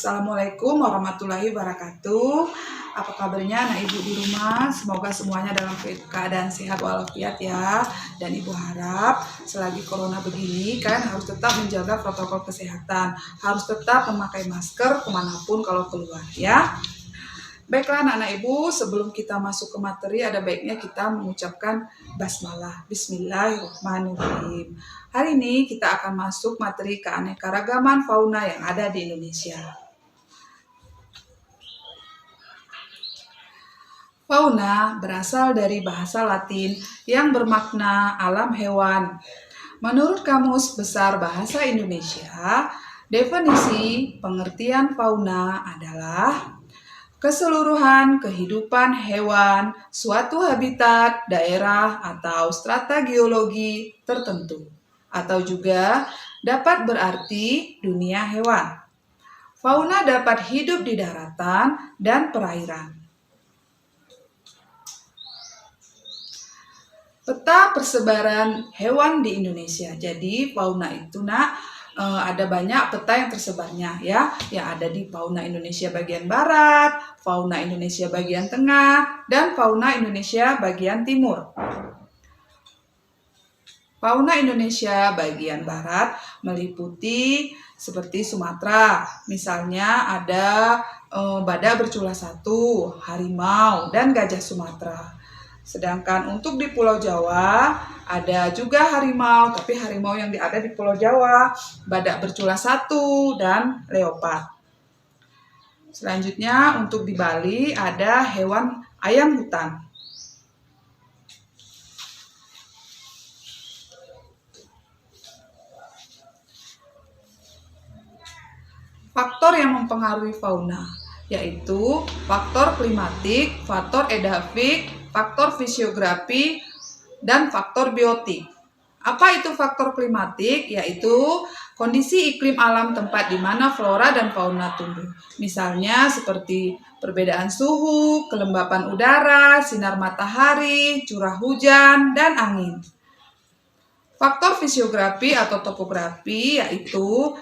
Assalamualaikum warahmatullahi wabarakatuh. Apa kabarnya anak ibu di rumah? Semoga semuanya dalam keadaan sehat walafiat ya. Dan ibu harap selagi corona begini kan harus tetap menjaga protokol kesehatan. Harus tetap memakai masker kemanapun kalau keluar ya. Baiklah anak-anak ibu, sebelum kita masuk ke materi ada baiknya kita mengucapkan basmalah. Bismillahirrahmanirrahim. Hari ini kita akan masuk materi keanekaragaman fauna yang ada di Indonesia. Fauna berasal dari bahasa Latin yang bermakna alam hewan. Menurut Kamus Besar Bahasa Indonesia, definisi pengertian fauna adalah keseluruhan kehidupan hewan, suatu habitat, daerah, atau strata geologi tertentu. Atau juga dapat berarti dunia hewan. Fauna dapat hidup di daratan dan perairan. Peta persebaran hewan di Indonesia. Jadi fauna itu ada banyak peta yang tersebarnya ya, yang ada di fauna Indonesia bagian barat, fauna Indonesia bagian tengah, dan fauna Indonesia bagian timur. Fauna Indonesia bagian barat meliputi seperti Sumatera, misalnya ada badak bercula 1, harimau, dan gajah Sumatera. Sedangkan untuk di Pulau Jawa ada juga harimau, tapi harimau yang ada di Pulau Jawa, badak bercula 1 dan leopard. Selanjutnya untuk di Bali ada hewan ayam hutan. Faktor yang mempengaruhi fauna yaitu faktor klimatik, faktor edafik, faktor fisiografi, dan faktor biotik. Apa itu faktor klimatik? Yaitu kondisi iklim alam tempat di mana flora dan fauna tumbuh. Misalnya seperti perbedaan suhu, kelembapan udara, sinar matahari, curah hujan, dan angin. Faktor fisiografi atau topografi yaitu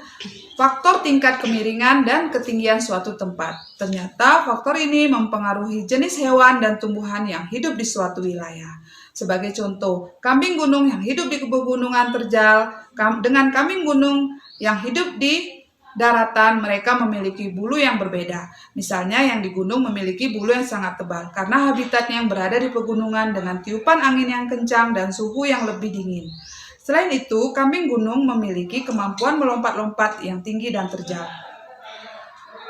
faktor tingkat kemiringan dan ketinggian suatu tempat. Ternyata faktor ini mempengaruhi jenis hewan dan tumbuhan yang hidup di suatu wilayah. Sebagai contoh, kambing gunung yang hidup di pegunungan terjal dengan kambing gunung yang hidup di daratan, mereka memiliki bulu yang berbeda. Misalnya yang di gunung memiliki bulu yang sangat tebal karena habitatnya yang berada di pegunungan dengan tiupan angin yang kencang dan suhu yang lebih dingin. Selain itu, kambing gunung memiliki kemampuan melompat-lompat yang tinggi dan terjal.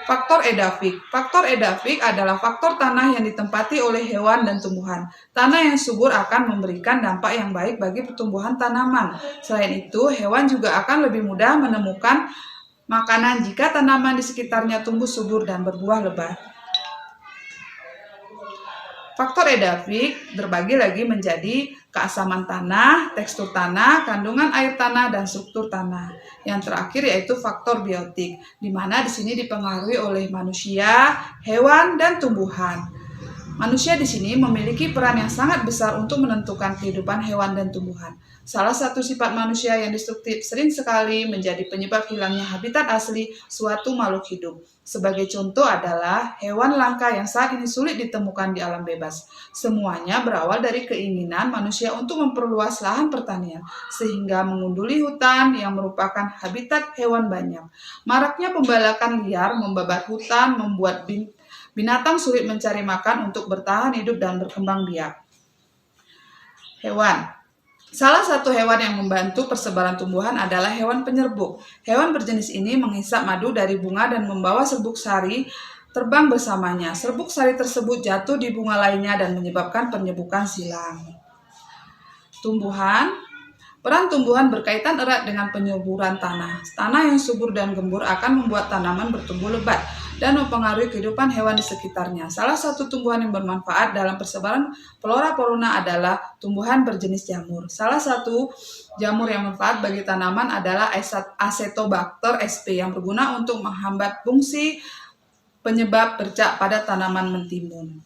Faktor edafik. Faktor edafik adalah faktor tanah yang ditempati oleh hewan dan tumbuhan. Tanah yang subur akan memberikan dampak yang baik bagi pertumbuhan tanaman. Selain itu, hewan juga akan lebih mudah menemukan makanan jika tanaman di sekitarnya tumbuh subur dan berbuah lebat. Faktor edafik terbagi lagi menjadi keasaman tanah, tekstur tanah, kandungan air tanah, dan struktur tanah. Yang terakhir yaitu faktor biotik, di mana di sini dipengaruhi oleh manusia, hewan, dan tumbuhan. Manusia di sini memiliki peran yang sangat besar untuk menentukan kehidupan hewan dan tumbuhan. Salah satu sifat manusia yang destruktif sering sekali menjadi penyebab hilangnya habitat asli suatu makhluk hidup. Sebagai contoh adalah hewan langka yang saat ini sulit ditemukan di alam bebas. Semuanya berawal dari keinginan manusia untuk memperluas lahan pertanian, sehingga mengunduli hutan yang merupakan habitat hewan banyak. Maraknya pembalakan liar membabat hutan membuat binatang sulit mencari makan untuk bertahan hidup dan berkembang biak. Hewan. Salah satu hewan yang membantu persebaran tumbuhan adalah hewan penyerbuk. Hewan berjenis ini menghisap madu dari bunga dan membawa serbuk sari terbang bersamanya. Serbuk sari tersebut jatuh di bunga lainnya dan menyebabkan penyerbukan silang. Tumbuhan. Peran tumbuhan berkaitan erat dengan penyuburan tanah. Tanah yang subur dan gembur akan membuat tanaman bertumbuh lebat dan mempengaruhi kehidupan hewan di sekitarnya. Salah satu tumbuhan yang bermanfaat dalam persebaran flora fauna adalah tumbuhan berjenis jamur. Salah satu jamur yang bermanfaat bagi tanaman adalah Acetobacter sp yang berguna untuk menghambat fungsi penyebab bercak pada tanaman mentimun.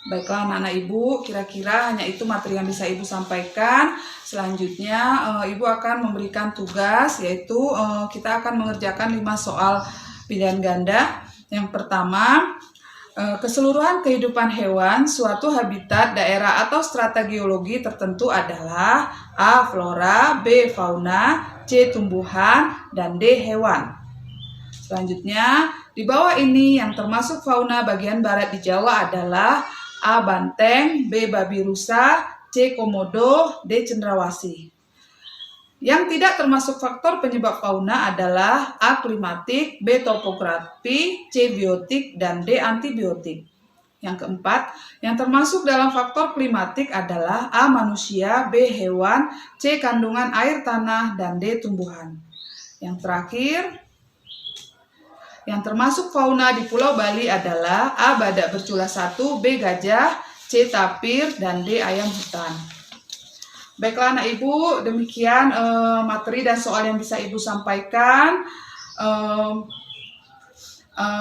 Baiklah anak-anak Ibu, kira-kira hanya itu materi yang bisa Ibu sampaikan. Selanjutnya Ibu akan memberikan tugas, yaitu kita akan mengerjakan 5 soal pilihan ganda. Yang pertama, keseluruhan kehidupan hewan, suatu habitat, daerah atau strata geologi tertentu adalah A. Flora, B. Fauna, C. Tumbuhan, dan D. Hewan. Selanjutnya, di bawah ini yang termasuk fauna bagian barat di Jawa adalah A. Banteng, B. Babi rusa, C. Komodo, D. Cendrawasih. Yang tidak termasuk faktor penyebab fauna adalah A. Klimatik, B. Topografi, C. Biotik, dan D. Antibiotik. Yang keempat, yang termasuk dalam faktor klimatik adalah A. Manusia, B. Hewan, C. Kandungan air tanah, dan D. Tumbuhan. Yang terakhir, yang termasuk fauna di Pulau Bali adalah A. Badak bercula 1, B. Gajah, C. Tapir, dan D. Ayam hutan. Baiklah anak Ibu, demikian materi dan soal yang bisa Ibu sampaikan.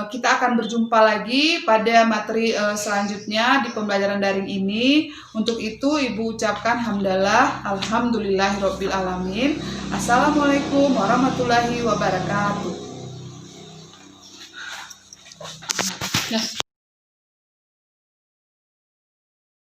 Kita akan berjumpa lagi pada materi selanjutnya di pembelajaran daring ini. Untuk itu Ibu ucapkan hamdalah, alhamdulillahirabbil alamin. Assalamualaikum warahmatullahi wabarakatuh.